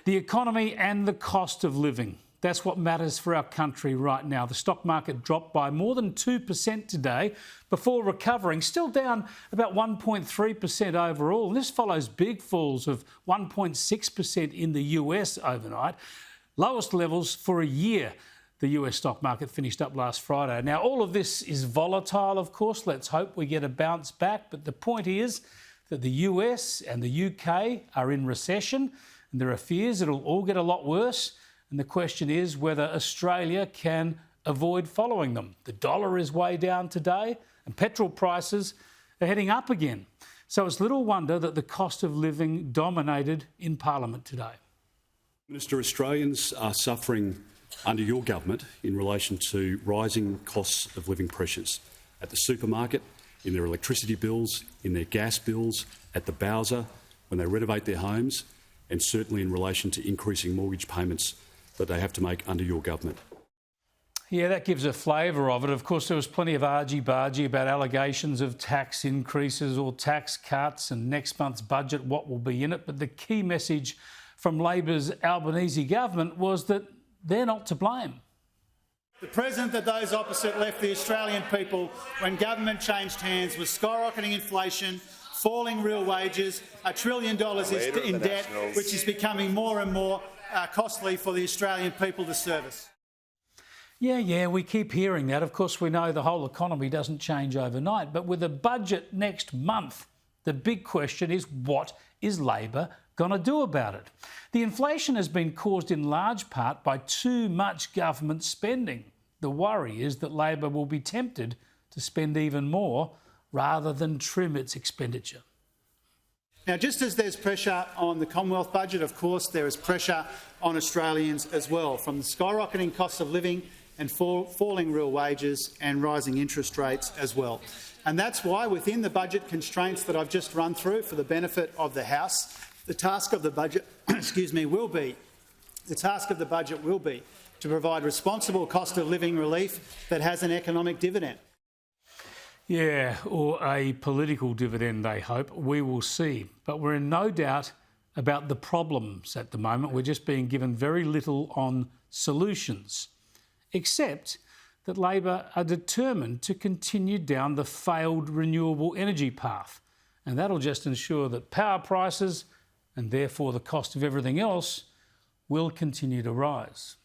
The economy and the cost of living. That's what matters for our country right now. The stock market dropped by more than 2% today before recovering, still down about 1.3% overall. And this follows big falls of 1.6% in the US overnight, lowest levels for a year. The US stock market finished up last Friday. Now, all of this is volatile, of course. Let's hope we get a bounce back. But the point is that the US and the UK are in recession, and there are fears it'll all get a lot worse. And the question is whether Australia can avoid following them. The dollar is way down today, and petrol prices are heading up again. So it's little wonder that the cost of living dominated in Parliament today. Minister, Australians are suffering under your government in relation to rising costs of living pressures at the supermarket, in their electricity bills, in their gas bills, at the Bowser, when they renovate their homes, and certainly in relation to increasing mortgage payments that they have to make under your government. Yeah, that gives a flavour of it. Of course, there was plenty of argy-bargy about allegations of tax increases or tax cuts and next month's budget, what will be in it. But the key message from Labor's Albanese government was that they're not to blame. The present that those opposite left the Australian people when government changed hands was skyrocketing inflation, falling real wages, $1 trillion in debt, which is becoming more and more costly for the Australian people to service. Yeah, we keep hearing that. Of course, we know the whole economy doesn't change overnight. But with a budget next month, the big question is, what is Labor going to do about it? The inflation has been caused in large part by too much government spending. The worry is that Labor will be tempted to spend even more rather than trim its expenditure. Now, just as there's pressure on the Commonwealth budget, of course, there is pressure on Australians as well, from the skyrocketing cost of living and falling real wages and rising interest rates as well. And that's why, within the budget constraints that I've just run through for the benefit of the House, the task of the budget will be to provide responsible cost of living relief that has an economic dividend. Yeah, or a political dividend, they hope. We will see. But we're in no doubt about the problems at the moment. We're just being given very little on solutions, except that Labor are determined to continue down the failed renewable energy path. And that'll just ensure that power prices, and therefore the cost of everything else, will continue to rise.